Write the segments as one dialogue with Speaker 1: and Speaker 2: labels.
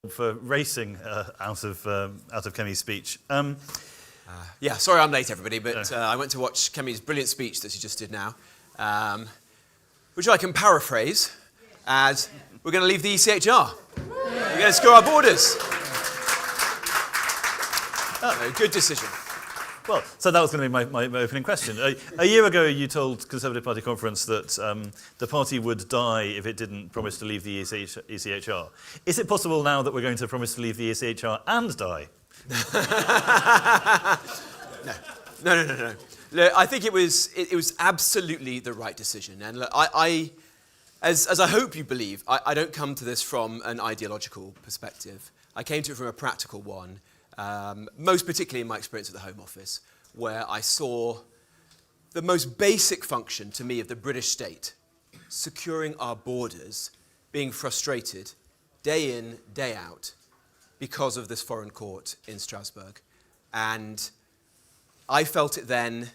Speaker 1: for racing out of Kemi's speech.
Speaker 2: Yeah, sorry I'm late, everybody, but I went to watch Kemi's brilliant speech that she just did now, which I can paraphrase as, we're going to leave the ECHR. We're going to secure our borders. Good decision.
Speaker 1: Well, so that was going to be my opening question. A year ago, you told Conservative Party conference that the party would die if it didn't promise to leave the ECHR. Is it possible now that we're going to promise to leave the ECHR and die?
Speaker 2: No. Look, I think it was absolutely the right decision. And look, as I hope you believe, I don't come to this from an ideological perspective. I came to it from a practical one. Most particularly in my experience at the Home Office, where I saw the most basic function to me of the British state, securing our borders, being frustrated day in, day out, because of this foreign court in Strasbourg. And I felt it then,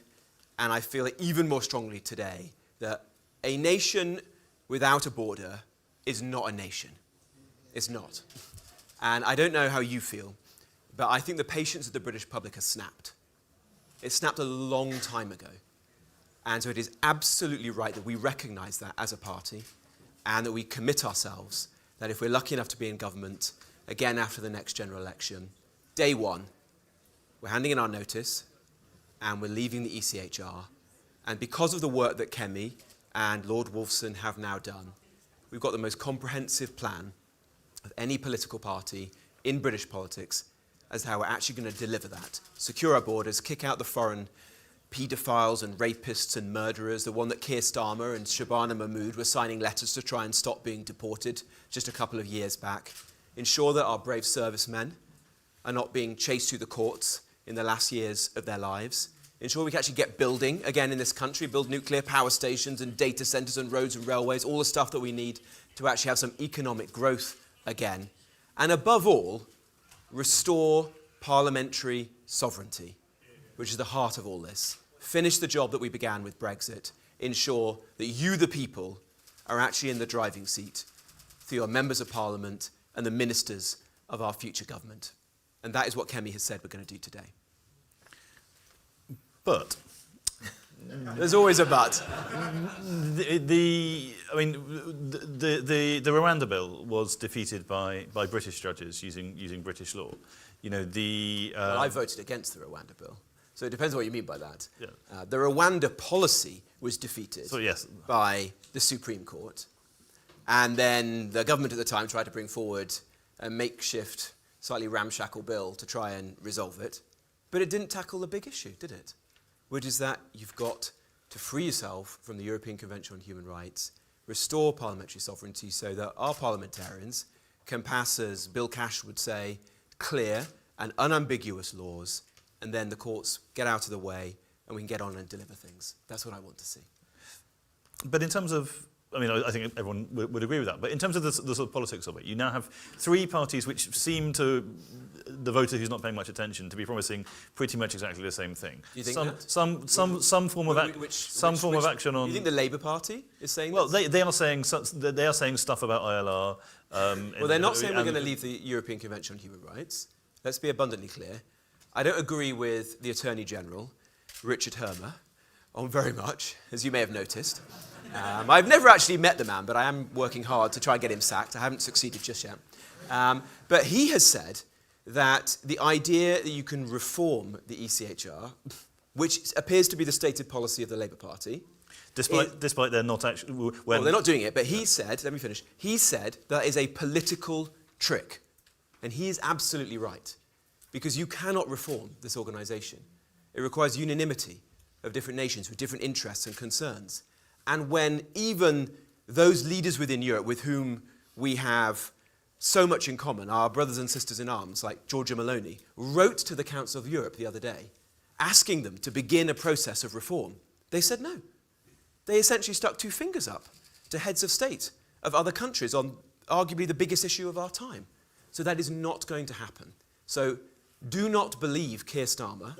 Speaker 2: and I feel it even more strongly today, that a nation without a border is not a nation. It's not. And I don't know how you feel, but I think the patience of the British public has snapped. It snapped a long time ago. And so it is absolutely right that we recognise that as a party and that we commit ourselves that if we're lucky enough to be in government again after the next general election, day one, we're handing in our notice and we're leaving the ECHR. And because of the work that Kemi and Lord Wolfson have now done, we've got the most comprehensive plan of any political party in British politics as to how we're actually going to deliver that. Secure our borders, kick out the foreign paedophiles and rapists and murderers, the one that Keir Starmer and Shabana Mahmood were signing letters to try and stop being deported just a couple of years back. Ensure that our brave servicemen are not being chased through the courts in the last years of their lives. Ensure we can actually get building again in this country, build nuclear power stations and data centres and roads and railways, all the stuff that we need to actually have some economic growth again. And above all, restore parliamentary sovereignty, which is the heart of all this. Finish the job that we began with Brexit. Ensure that you, the people, are actually in the driving seat through your members of parliament and the ministers of our future government. And that is what Kemi has said we're going to do today.
Speaker 1: But
Speaker 2: there's always a but.
Speaker 1: The Rwanda bill was defeated by British judges using British law. You know,
Speaker 2: well, I voted against the Rwanda bill, so it depends on what you mean by that.
Speaker 1: Yeah.
Speaker 2: The Rwanda policy was defeated
Speaker 1: yes.
Speaker 2: by the Supreme Court, and then the government at the time tried to bring forward a makeshift, slightly ramshackle bill to try and resolve it, but it didn't tackle the big issue, did it? Which is that you've got to free yourself from the European Convention on Human Rights, restore parliamentary sovereignty so that our parliamentarians can pass, as Bill Cash would say, clear and unambiguous laws, and then the courts get out of the way and we can get on and deliver things. That's what I want to see.
Speaker 1: But in terms of, I think everyone would agree with that, but in terms of the sort of politics of it, you now have three parties which seem to, the voter who's not paying much attention, to be promising pretty much exactly the same thing.
Speaker 2: Do you think
Speaker 1: some form of action on.
Speaker 2: You think the Labour Party is saying
Speaker 1: well,
Speaker 2: this?
Speaker 1: they are saying stuff about ILR.
Speaker 2: Well, they're not saying we're going to leave the European Convention on Human Rights. Let's be abundantly clear. I don't agree with the Attorney General, Richard Hermer, on very much, as you may have noticed. I've never actually met the man, but I am working hard to try and get him sacked. I haven't succeeded just yet. But he has said that the idea that you can reform the ECHR, which appears to be the stated policy of the Labour Party.
Speaker 1: Despite they're not actually.
Speaker 2: Well, they're not doing it, but he said, let me finish, he said that is a political trick. And he is absolutely right. Because you cannot reform this organisation. It requires unanimity of different nations with different interests and concerns. And when even those leaders within Europe with whom we have so much in common, our brothers and sisters in arms, like Giorgia Meloni, wrote to the Council of Europe the other day, asking them to begin a process of reform, they said no. They essentially stuck two fingers up to heads of state of other countries on arguably the biggest issue of our time. So that is not going to happen. So do not believe Keir Starmer,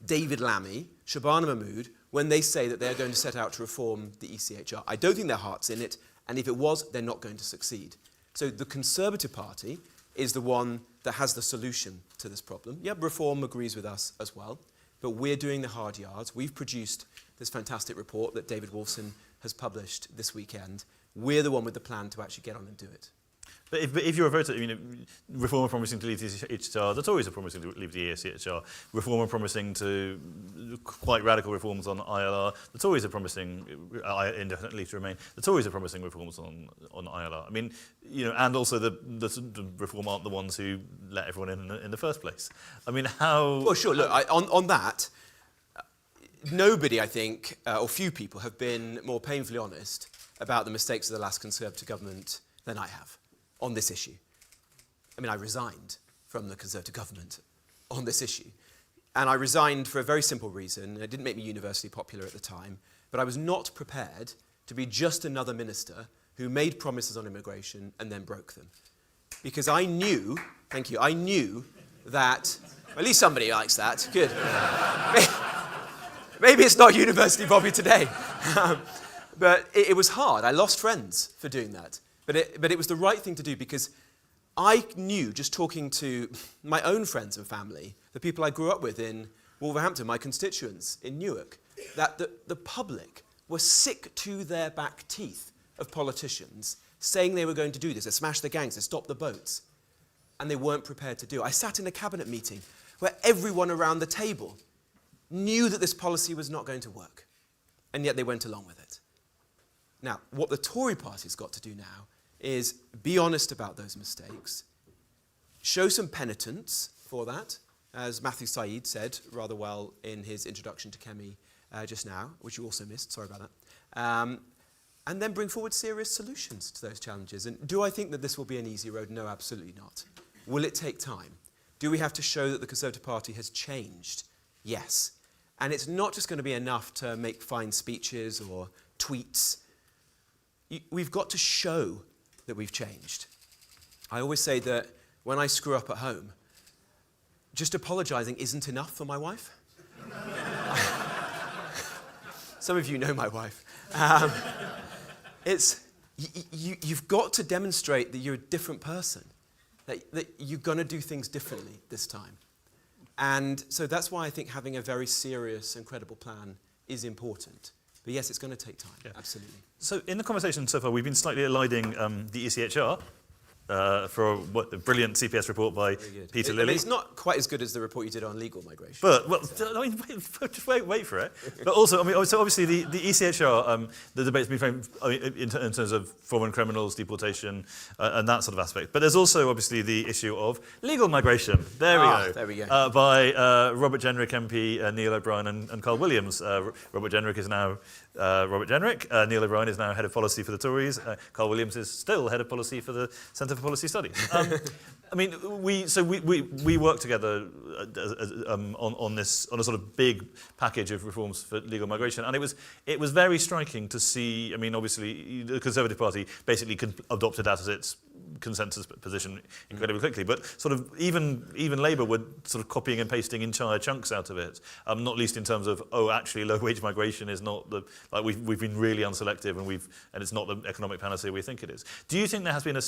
Speaker 2: David Lammy, Shabana Mahmood, when they say that they're going to set out to reform the ECHR. I don't think their heart's in it, and if it was, they're not going to succeed. So the Conservative Party is the one that has the solution to this problem. Yeah, Reform agrees with us as well, but we're doing the hard yards. We've produced this fantastic report that David Wolfson has published this weekend. We're the one with the plan to actually get on and do it.
Speaker 1: But if you're a voter, Reform are promising to leave the ECHR, the Tories are promising to leave the ECHR. Reform are promising to quite radical reforms on ILR. The Tories are promising indefinite leave to remain. The Tories are promising reforms on ILR. And also the Reform aren't the ones who let everyone in the first place. How?
Speaker 2: Well, sure. Look, on that, nobody, I think, or few people have been more painfully honest about the mistakes of the last Conservative government than I have on this issue. I resigned from the Conservative government on this issue. And I resigned for a very simple reason. It didn't make me universally popular at the time, but I was not prepared to be just another minister who made promises on immigration and then broke them. Because I knew, thank you, I knew that, at least somebody likes that, good. Maybe it's not universally popular today. But it was hard. I lost friends for doing that. But it was the right thing to do, because I knew, just talking to my own friends and family, the people I grew up with in Wolverhampton, my constituents in Newark, that the public were sick to their back teeth of politicians saying they were going to do this, to smash the gangs, to stop the boats, and they weren't prepared to do it. I sat in a cabinet meeting where everyone around the table knew that this policy was not going to work, and yet they went along with it. Now, what the Tory party's got to do now is be honest about those mistakes, show some penitence for that, as Matthew Said said rather well in his introduction to Kemi just now, which you also missed, sorry about that, and then bring forward serious solutions to those challenges. And do I think that this will be an easy road? No, absolutely not. Will it take time? Do we have to show that the Conservative Party has changed? Yes. And it's not just going to be enough to make fine speeches or tweets. We've got to show that we've changed. I always say that when I screw up at home, just apologising isn't enough for my wife. Some of you know my wife. You've got to demonstrate that you're a different person, that you're going to do things differently this time. And so that's why I think having a very serious and credible plan is important. But yes, it's going to take time, absolutely.
Speaker 1: So in the conversation so far, we've been slightly eliding the ECHR for a brilliant CPS report by Peter Lilly.
Speaker 2: It's not quite as good as the report you did on legal migration.
Speaker 1: But, just wait for it. But also, so obviously the ECHR, the debate's been framed in terms of foreign criminals, deportation, and that sort of aspect. But there's also obviously the issue of legal migration. There we go. By Robert Jenrick MP, Neil O'Brien and Carl Williams. Robert Jenrick is now Robert Jenrick. Neil O'Brien is now head of policy for the Tories. Carl Williams is still head of policy for the Centre for Policy Studies. We work together on a sort of big package of reforms for legal migration, and it was very striking to see. Obviously, the Conservative Party basically adopted that as its consensus position incredibly quickly, but sort of even Labour were sort of copying and pasting entire chunks out of it, not least in terms of actually low wage migration is not we've been really unselective and it's not the economic panacea we think it is. Do you think there has been a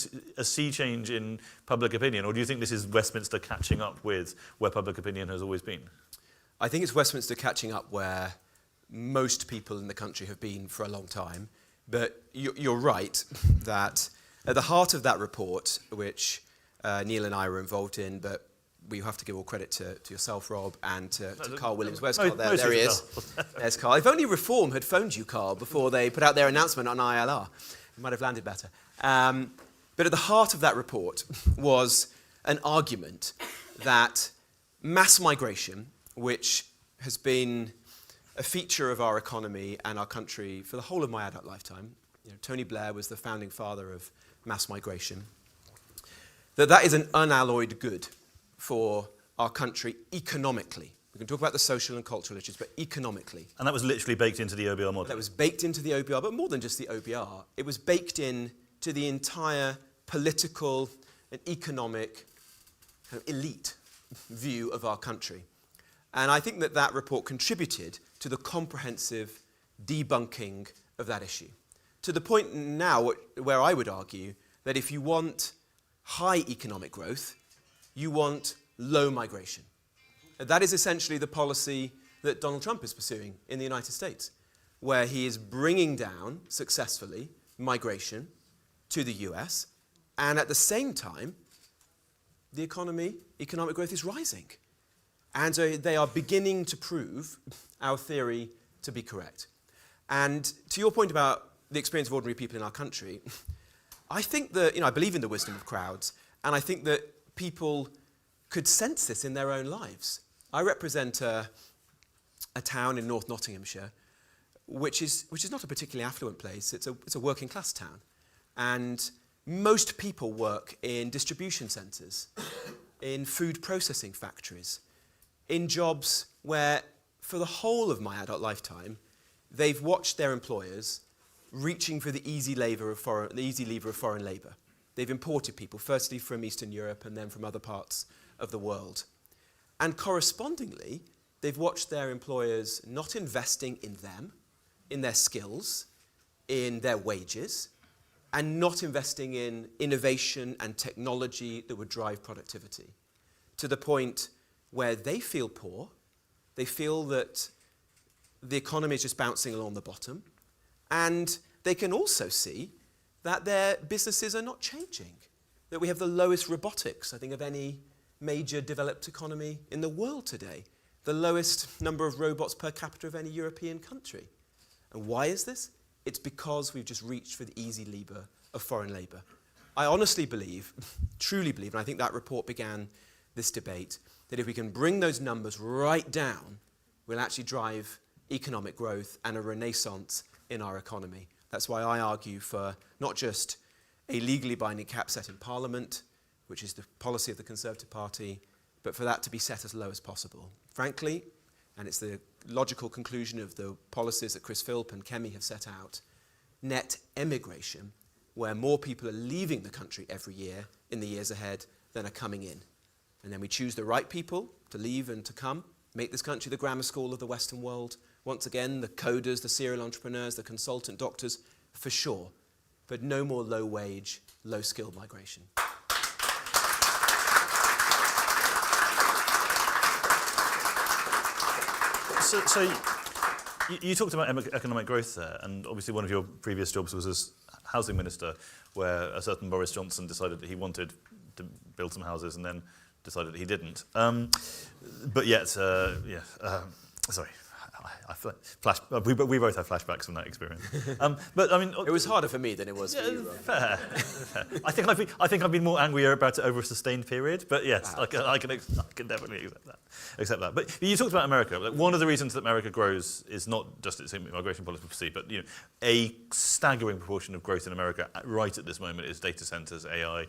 Speaker 1: sea change in public opinion, or do you think this is Westminster catching up with where public opinion has always been?
Speaker 2: I think it's Westminster catching up where most people in the country have been for a long time, but you're right that at the heart of that report, which Neil and I were involved in, but we have to give all credit to yourself, Rob, and to Carl Williams. Where's Carl? There he is. There's Carl. If only Reform had phoned you, Carl, before they put out their announcement on ILR. It might have landed better. But at the heart of that report was an argument that mass migration, which has been a feature of our economy and our country for the whole of my adult lifetime, Tony Blair was the founding father of mass migration, that is an unalloyed good for our country economically. We can talk about the social and cultural issues, but economically.
Speaker 1: And that was literally baked into the OBR model.
Speaker 2: That was baked into the OBR, but more than just the OBR. It was baked in to the entire political and economic kind of elite view of our country. And I think that report contributed to the comprehensive debunking of that issue. To the point now where I would argue that if you want high economic growth, you want low migration. That is essentially the policy that Donald Trump is pursuing in the United States, where he is bringing down successfully migration to the US, and at the same time, the economic growth is rising. And so they are beginning to prove our theory to be correct. And to your point about the experience of ordinary people in our country, I think that, I believe in the wisdom of crowds, and I think that people could sense this in their own lives. I represent a town in North Nottinghamshire, which is not a particularly affluent place. It's a working class town. And most people work in distribution centres, in food processing factories, in jobs where, for the whole of my adult lifetime, they've watched their employers reaching for the easy lever of foreign labour. They've imported people, firstly from Eastern Europe and then from other parts of the world. And correspondingly, they've watched their employers not investing in them, in their skills, in their wages, and not investing in innovation and technology that would drive productivity, to the point where they feel poor, they feel that the economy is just bouncing along the bottom, and they can also see that their businesses are not changing, that we have the lowest robotics, I think, of any major developed economy in the world today, the lowest number of robots per capita of any European country. And why is this? It's because we've just reached for the easy lever of foreign labour. I honestly believe, truly believe, and I think that report began this debate, that if we can bring those numbers right down, we'll actually drive economic growth and a renaissance in our economy. That's why I argue for not just a legally binding cap set in Parliament, which is the policy of the Conservative Party, but for that to be set as low as possible. Frankly, and it's the logical conclusion of the policies that Chris Philp and Kemi have set out, net emigration, where more people are leaving the country every year in the years ahead than are coming in. And then we choose the right people to leave and to come, make this country the grammar school of the Western world. Once again, the coders, the serial entrepreneurs, the consultant doctors, for sure, but no more low-wage, low-skilled migration.
Speaker 1: So you talked about economic growth there, and obviously one of your previous jobs was as housing minister, where a certain Boris Johnson decided that he wanted to build some houses and then decided that he didn't. But yet, sorry. We both have flashbacks from that experience. But I mean,
Speaker 2: it was harder for me than it was for you.
Speaker 1: Fair. I think I've been more angry about it over a sustained period. But yes, wow. I can definitely accept that. But you talked about America. Like, one of the reasons that America grows is not just its immigration policy, but a staggering proportion of growth in America right at this moment is data centers, AI,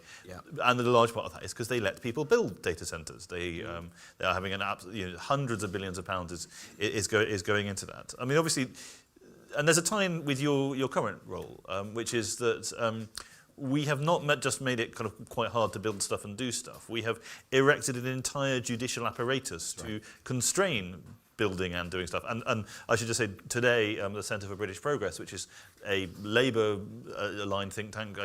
Speaker 1: and the large part of that is because they let people build data centers. They are having hundreds of billions of pounds is going into that. I mean, obviously, and there's a tie-in with your current role, which is that we have not just made it kind of quite hard to build stuff and do stuff. We have erected an entire judicial apparatus to constrain building and doing stuff. And I should just say, today, the Centre for British Progress, which is a Labour-aligned think tank,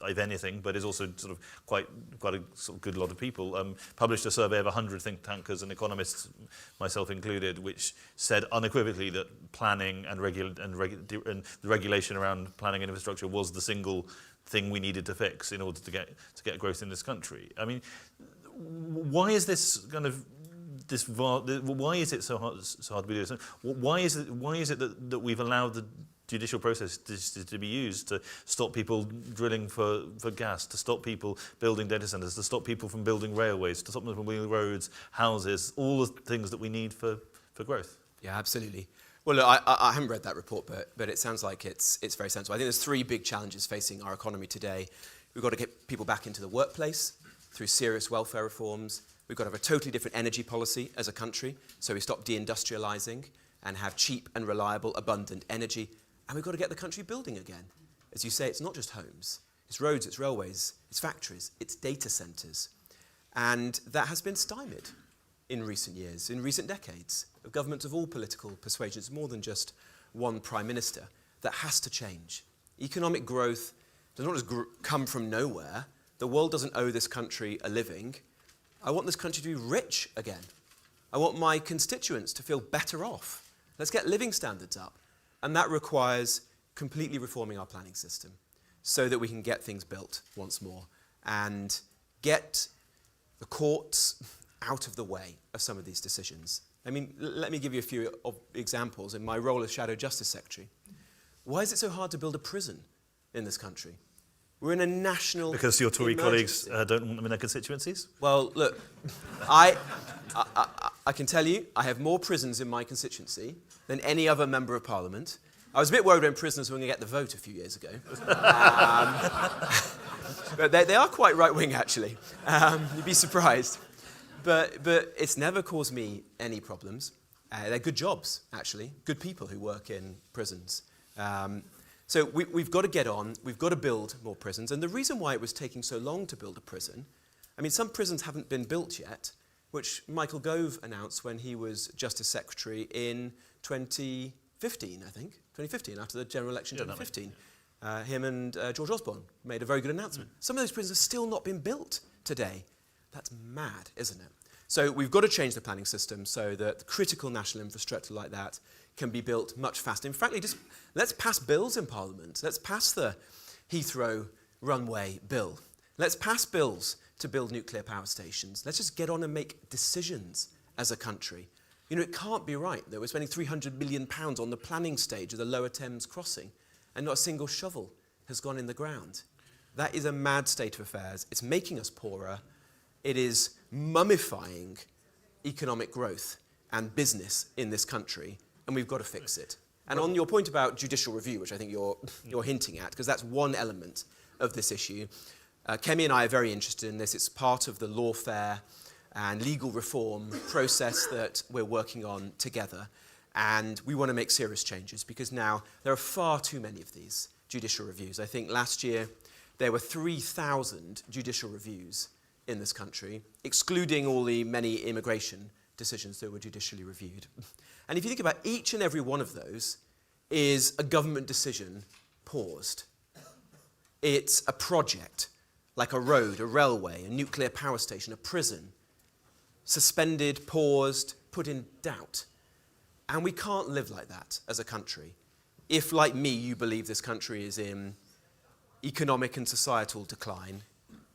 Speaker 1: if anything, but is also sort of quite a sort of good lot of people, published a survey of 100 think tankers and economists, myself included, which said unequivocally that planning and the regulation around planning and infrastructure was the single thing we needed to fix in order to get growth in this country. I mean, why is this kind of why is it so hard to be doing? Why is it that we've allowed the judicial process to be used to stop people drilling for gas, to stop people building data centers, to stop people from building railways, to stop them from building roads, houses, all the things that we need for growth?
Speaker 2: Yeah, absolutely. Well, look, I haven't read that report, but it sounds like it's very sensible. I think there's three big challenges facing our economy today. We've got to get people back into the workplace through serious welfare reforms. We've got to have a totally different energy policy as a country, so we stop deindustrializing and have cheap and reliable, abundant energy. And we've got to get the country building again. As you say, it's not just homes. It's roads, it's railways, it's factories, it's data centers. And that has been stymied in recent years, in recent decades, of governments of all political persuasions, more than just one prime minister. That has to change. Economic growth does not just come from nowhere. the world doesn't owe this country a living. I want this country to be rich again. I want my constituents to feel better off. Let's get living standards up. And that requires completely reforming our planning system so that we can get things built once more and get the courts out of the way of some of these decisions. I mean, let me give you a few examples in my role as Shadow Justice Secretary. Why is it so hard to build a prison in this country? We're in a national
Speaker 1: Because your Tory
Speaker 2: emergency.
Speaker 1: colleagues don't want them in their constituencies?
Speaker 2: Well, look, I can tell you I have more prisons in my constituency than any other member of Parliament. I was a bit worried when prisoners were going to get the vote a few years ago. But they are quite right-wing, actually. You'd be surprised. But it's never caused me any problems. They're good jobs, actually. Good people who work in prisons. So we've got to get on. We've got to build more prisons. And the reason why it was taking so long to build a prison, I mean, some prisons haven't been built yet, which Michael Gove announced when he was Justice Secretary in 2015, I think. 2015, after the general election, 2015. Him and George Osborne made a very good announcement. Some of those prisons have still not been built today. That's mad, isn't it? So we've got to change the planning system so that critical national infrastructure like that can be built much faster. In fact, just let's pass bills in Parliament. Let's pass the Heathrow runway bill. Let's pass bills to build nuclear power stations. Let's just get on and make decisions as a country. You know, it can't be right that we're spending £300 million on the planning stage of the Lower Thames crossing and not a single shovel has gone in the ground. That is a mad state of affairs. It's making us poorer. It is mummifying economic growth and business in this country, and we've got to fix it. And on your point about judicial review, which I think you're hinting at, because that's one element of this issue, Kemi and I are very interested in this. It's part of the lawfare and legal reform process that we're working on together. And we want to make serious changes because now there are far too many of these judicial reviews. I think last year there were 3,000 judicial reviews in this country, excluding all the many immigration decisions that were judicially reviewed. And if you think about each and every one of those is a government decision paused. It's a project, like a road, a railway, a nuclear power station, a prison, suspended, paused, put in doubt. And we can't live like that as a country. If, like me, you believe this country is in economic and societal decline,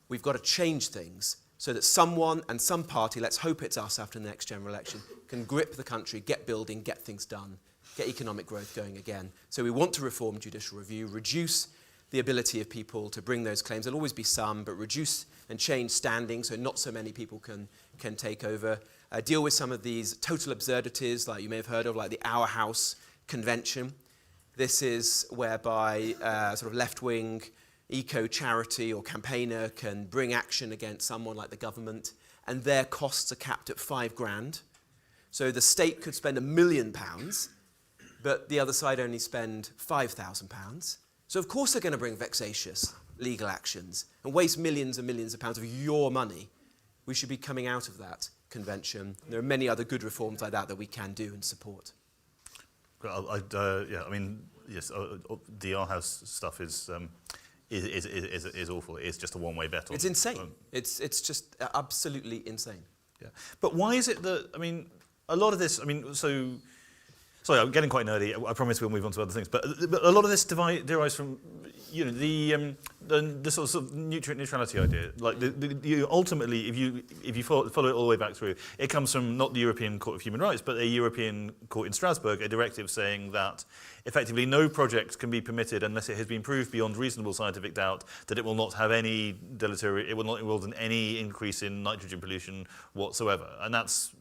Speaker 2: we've got to change things so that someone and some party, let's hope it's us after the next general election, can grip the country, get building, get things done, get economic growth going again. So we want to reform judicial review, reduce the ability of people to bring those claims. There'll always be some, but reduce and change standing so not so many people can take over. Deal with some of these total absurdities, like you may have heard of, like the Our House Convention. This is whereby sort of left-wing eco-charity or campaigner can bring action against someone like the government, and their costs are capped at £5,000. So the state could spend £1 million, but the other side only spend £5,000. So of course they're going to bring vexatious legal actions and waste millions and millions of pounds of your money. We should be coming out of that convention. There are many other good reforms like that we can do and support.
Speaker 1: Yeah, I mean, yes, the Our House stuff is awful. It's just a one-way bet.
Speaker 2: It's insane. It's just absolutely insane.
Speaker 1: Yeah, but why is it that, I mean, a lot of this, I mean, so, sorry, I'm getting quite nerdy. I promise we'll move on to other things. But a lot of this derives from, you know, the sort of nutrient neutrality idea. Like, ultimately, if you follow it all the way back through, it comes from not the European Court of Human Rights, but a European court in Strasbourg, a directive saying that effectively no project can be permitted unless it has been proved beyond reasonable scientific doubt that it will not have any deleterious, it will not result in any increase in nitrogen pollution whatsoever. And that's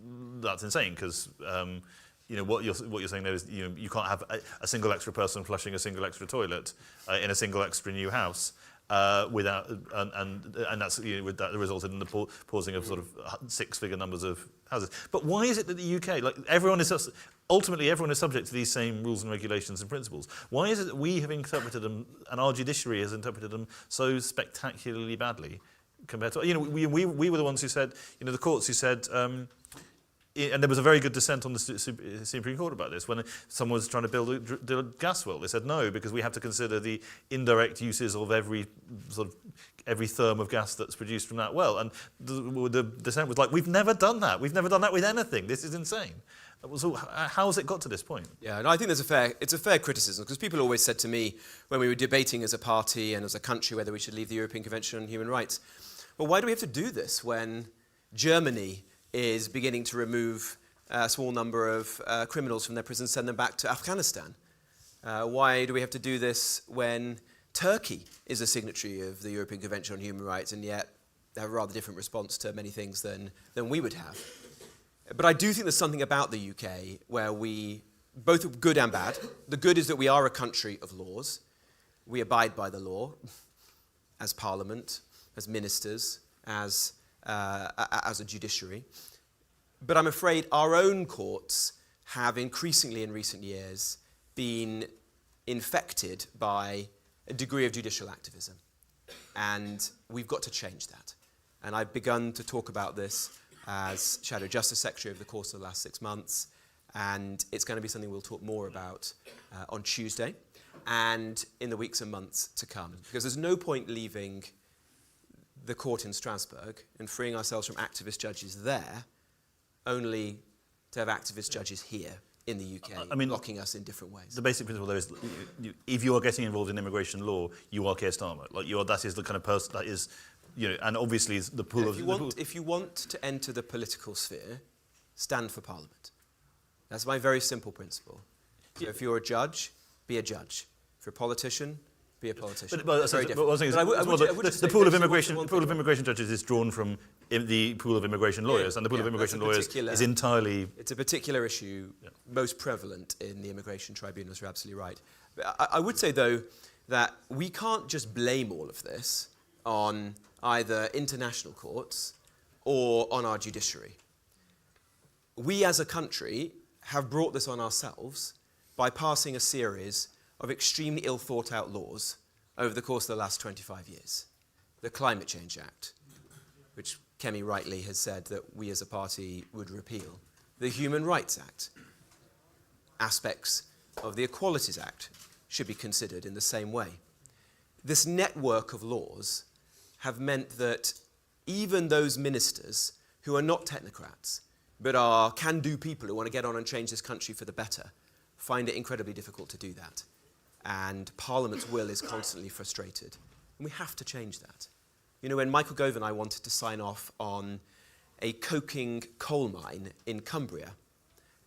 Speaker 1: insane because. You know, what you're saying there is, you know, you can't have a single extra person flushing a single extra toilet in a single extra new house without, and that's, you know, that resulted in the pausing of sort of six-figure numbers of houses. But why is it that the UK, like ultimately everyone is subject to these same rules and regulations and principles? Why is it that we have interpreted them and our judiciary has interpreted them so spectacularly badly compared to, you know, we were the ones who said, you know, the courts who said. and there was a very good dissent on the Supreme Court about this. When someone was trying to build a gas well, they said no, because we have to consider the indirect uses of every therm of gas that's produced from that well. And the dissent was like, we've never done that. We've never done that with anything. This is insane. So how has it got to this point?
Speaker 2: Yeah, and I think it's a fair criticism, because people always said to me when we were debating as a party and as a country whether we should leave the European Convention on Human Rights, well, why do we have to do this when Germany is beginning to remove a small number of criminals from their prisons, send them back to Afghanistan? Why do we have to do this when Turkey is a signatory of the European Convention on Human Rights, and yet they have a rather different response to many things than we would have? But I do think there's something about the UK where we, both good and bad, the good is that we are a country of laws. We abide by the law as parliament, as ministers, as a judiciary. But I'm afraid our own courts have increasingly in recent years been infected by a degree of judicial activism. And we've got to change that. And I've begun to talk about this as Shadow Justice Secretary over the course of the last 6 months. And it's going to be something we'll talk more about on Tuesday and in the weeks and months to come. Because there's no point leaving the court in Strasbourg and freeing ourselves from activist judges there, only to have activist judges here in the UK, blocking us in different ways.
Speaker 1: The basic principle there is, if you are getting involved in immigration law, you are Keir Starmer. That is the kind of person that is, and obviously the pool of...
Speaker 2: If you want to enter the political sphere, stand for Parliament. That's my very simple principle. So if you're a judge, be a judge. If you're a politician, be a politician.
Speaker 1: The pool of immigration judges is drawn from the pool of immigration lawyers, and the pool of immigration lawyers is entirely...
Speaker 2: It's a particular issue, most prevalent in the immigration tribunals, you're absolutely right. But I would say, though, that we can't just blame all of this on either international courts or on our judiciary. We as a country have brought this on ourselves by passing a series of extremely ill-thought-out laws over the course of the last 25 years. The Climate Change Act, which Kemi rightly has said that we as a party would repeal. The Human Rights Act. Aspects of the Equalities Act should be considered in the same way. This network of laws have meant that even those ministers who are not technocrats, but are can-do people who want to get on and change this country for the better, find it incredibly difficult to do that. And Parliament's will is constantly frustrated. And we have to change that. When Michael Gove and I wanted to sign off on a coking coal mine in Cumbria,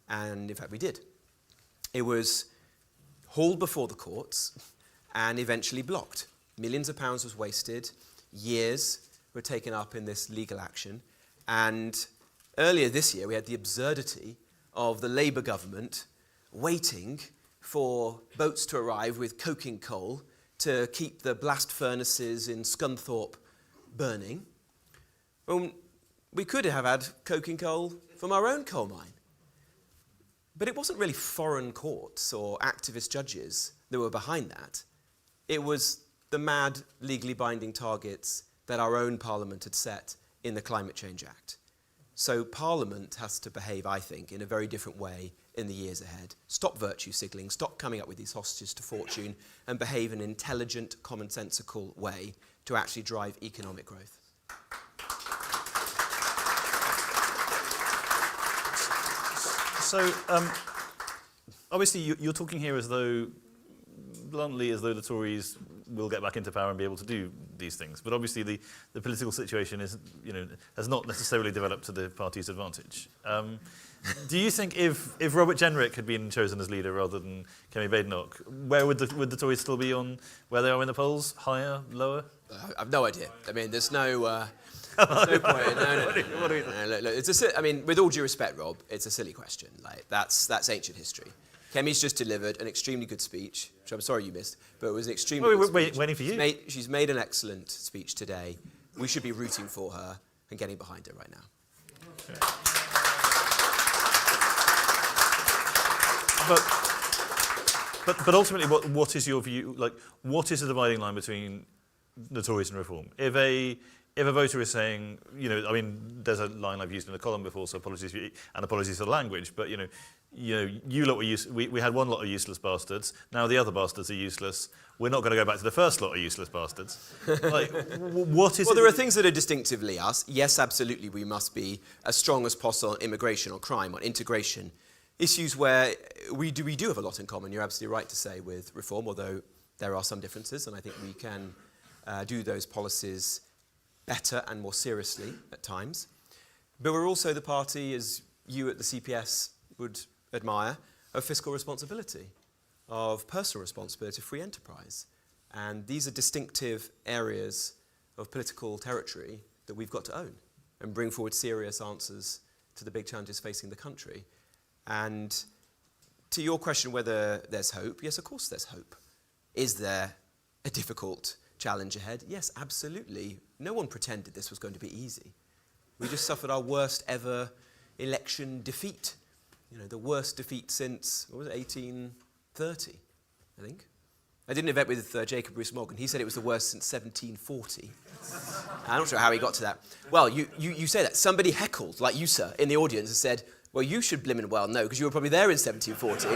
Speaker 2: and in fact we did, it was hauled before the courts and eventually blocked. Millions of pounds was wasted, years were taken up in this legal action, and earlier this year we had the absurdity of the Labour government waiting for boats to arrive with coking coal to keep the blast furnaces in Scunthorpe burning. Well, we could have had coking coal from our own coal mine. But it wasn't really foreign courts or activist judges that were behind that. It was the mad, legally binding targets that our own Parliament had set in the Climate Change Act. So Parliament has to behave, I think, in a very different way in the years ahead. Stop virtue signaling, stop coming up with these hostages to fortune, and behave in an intelligent, commonsensical way to actually drive economic growth.
Speaker 1: So, obviously, you're talking here bluntly, as though the Tories will get back into power and be able to do these things. But obviously, the political situation has not necessarily developed to the party's advantage. Do you think if Robert Jenrick had been chosen as leader rather than Kemi Badenoch, where would the Tories still be on where they are in the polls? Higher, lower?
Speaker 2: I've no idea. There's no point. No. Look, with all due respect, Rob, it's a silly question. That's ancient history. Kemi's just delivered an extremely good speech, which I'm sorry you missed, but it was an extremely good speech.
Speaker 1: Waiting for you.
Speaker 2: She's made an excellent speech today. We should be rooting for her and getting behind her right now.
Speaker 1: Okay. But ultimately, what is your view? What is the dividing line between the Tories and Reform? If if a voter is saying, I mean, there's a line I've used in a column before, so apologies for the language, but you lot were we had one lot of useless bastards. Now the other bastards are useless. We're not going to go back to the first lot of useless bastards. Like, what is?
Speaker 2: Well, there are things that are distinctively us. Yes, absolutely, we must be as strong as possible on immigration, on crime, on integration. Issues where we do have a lot in common. You're absolutely right to say with reform, although there are some differences, and I think we can do those policies better and more seriously at times. But we're also the party, as you at the CPS would admire, of fiscal responsibility, of personal responsibility, of free enterprise. And these are distinctive areas of political territory that we've got to own and bring forward serious answers to the big challenges facing the country. And to your question whether there's hope, yes, of course there's hope. Is there a difficult challenge ahead? Yes, absolutely. No one pretended this was going to be easy. We just suffered our worst ever election defeat. The worst defeat since, 1830, I think. I did an event with Jacob Rees-Mogg, he said it was the worst since 1740. I'm not sure how he got to that. Well, you say that. Somebody heckled, like you, sir, in the audience and said, well, you should blimmin' well know, because you were probably there in 1740.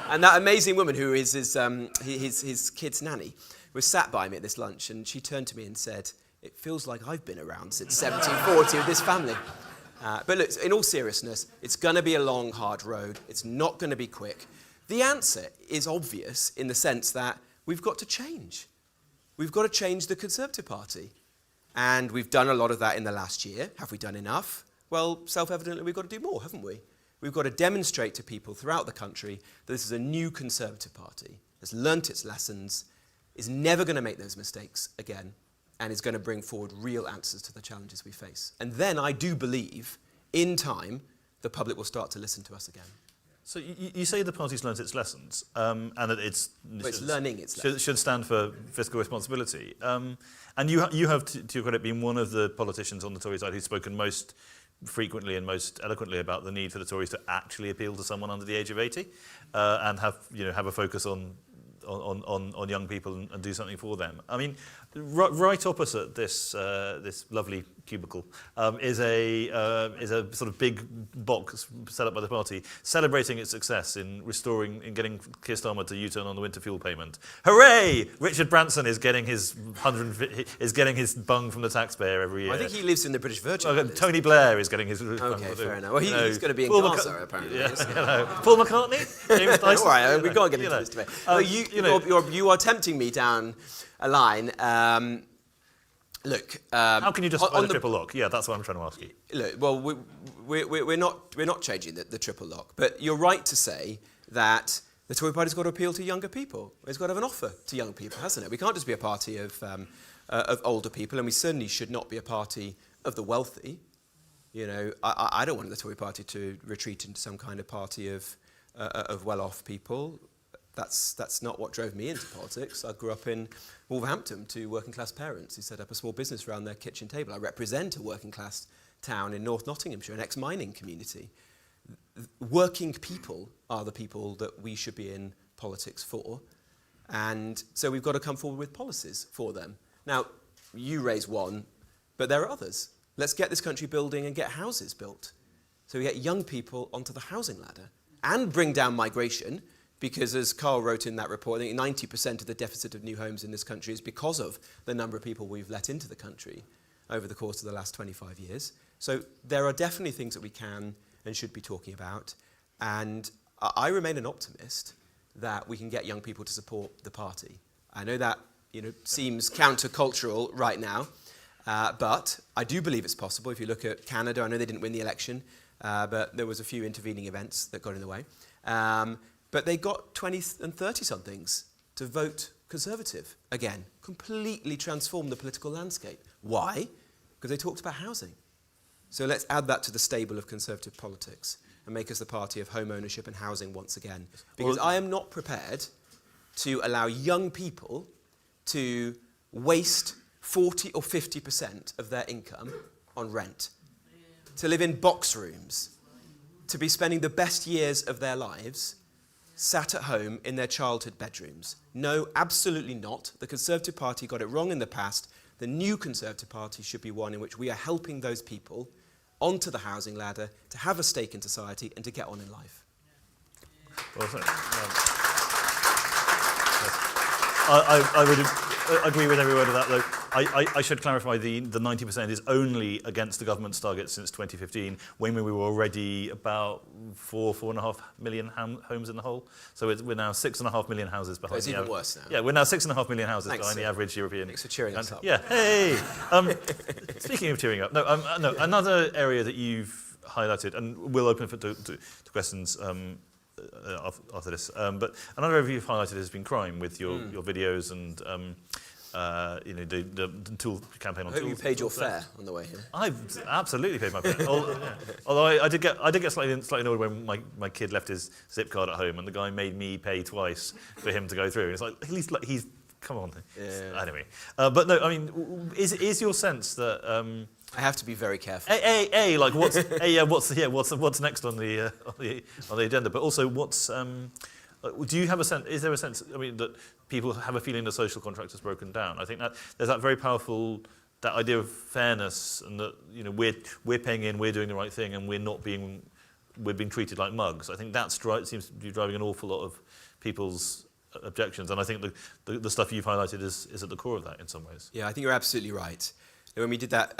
Speaker 2: And that amazing woman who is his kid's nanny was sat by me at this lunch, and she turned to me and said, it feels like I've been around since 1740 with this family. But look, in all seriousness, it's going to be a long, hard road. It's not going to be quick. The answer is obvious in the sense that we've got to change. We've got to change the Conservative Party. And we've done a lot of that in the last year. Have we done enough? Well, self-evidently, we've got to do more, haven't we? We've got to demonstrate to people throughout the country that this is a new Conservative Party, has learnt its lessons, is never going to make those mistakes again, and is going to bring forward real answers to the challenges we face. And then I do believe, in time, the public will start to listen to us again.
Speaker 1: So you say the party's learnt its lessons, and that it's
Speaker 2: learning its lessons.
Speaker 1: Should stand for fiscal responsibility. And you have, to your credit, been one of the politicians on the Tory side who's spoken most frequently and most eloquently about the need for the Tories to actually appeal to someone under the age of 80, and have a focus on young people and do something for them. I mean, right opposite this lovely cubicle is a sort of big box set up by the party celebrating its success in getting Keir Starmer to U-turn on the winter fuel payment. Hooray! Richard Branson is getting his bung from the taxpayer every year.
Speaker 2: I think he lives in the British Virgin Islands.
Speaker 1: Tony Blair is getting his.
Speaker 2: Okay, fair enough. Well, he's going to be in Gaza apparently.
Speaker 1: Yeah, Paul McCartney, James Dyson.
Speaker 2: All right, we can't get into this debate. You are tempting me down a line. Look.
Speaker 1: How can you justify the triple lock? Yeah, that's what I'm trying to ask you.
Speaker 2: Look, well, we're not changing the triple lock, but you're right to say that the Tory party's got to appeal to younger people. It's got to have an offer to young people, hasn't it? We can't just be a party of older people, and we certainly should not be a party of the wealthy. I don't want the Tory party to retreat into some kind of party of well-off people. That's not what drove me into politics. I grew up in Wolverhampton to working-class parents who set up a small business around their kitchen table. I represent a working-class town in North Nottinghamshire, an ex-mining community. Working people are the people that we should be in politics for, and so we've got to come forward with policies for them. Now, you raise one, but there are others. Let's get this country building and get houses built, so we get young people onto the housing ladder and bring down migration. Because as Carl wrote in that report, I think 90% of the deficit of new homes in this country is because of the number of people we've let into the country over the course of the last 25 years. So there are definitely things that we can and should be talking about. And I remain an optimist that we can get young people to support the party. I know that seems countercultural right now, but I do believe it's possible. If you look at Canada, I know they didn't win the election, but there was a few intervening events that got in the way. But they got 20 and 30-somethings to vote Conservative again, completely transformed the political landscape. Why? Because they talked about housing. So let's add that to the stable of Conservative politics and make us the party of home ownership and housing once again. Because I am not prepared to allow young people to waste 40 or 50% of their income on rent, to live in box rooms, to be spending the best years of their lives sat at home in their childhood bedrooms. No, absolutely not. The Conservative Party got it wrong in the past. The new Conservative Party should be one in which we are helping those people onto the housing ladder, to have a stake in society and to get on in life.
Speaker 1: Well said. I would agree with every word of that, though. I should clarify the 90% is only against the government's target since 2015, when we were already about 4.5 million homes in the hole. So we're now 6.5 million houses behind.
Speaker 2: It's even worse now.
Speaker 1: Yeah, we're now 6.5 million houses
Speaker 2: Thanks,
Speaker 1: behind the average European.
Speaker 2: Thanks for cheering us up.
Speaker 1: Yeah, hey. Speaking of cheering up, no, another area that you've highlighted, and we'll open to questions after this. But another area you've highlighted has been crime with your videos and the tool campaign on
Speaker 2: I hope
Speaker 1: tools.
Speaker 2: you paid your fare on the way here.
Speaker 1: I've absolutely paid my fare. Although I did get slightly annoyed when my kid left his zip card at home and the guy made me pay twice for him to go through. It's like at least he's come on.
Speaker 2: Yeah.
Speaker 1: Anyway, but no, I mean, is your sense that
Speaker 2: I have to be very careful.
Speaker 1: like what's next on the agenda? But also, do you have a sense? Is there a sense? I mean, that people have a feeling the social contract has broken down. I think that there's that very powerful that idea of fairness, and that we're paying in, we're doing the right thing, and we're being treated like mugs. I think that seems to be driving an awful lot of people's objections, and I think the stuff you've highlighted is at the core of that in some ways.
Speaker 2: Yeah, I think you're absolutely right. When we did that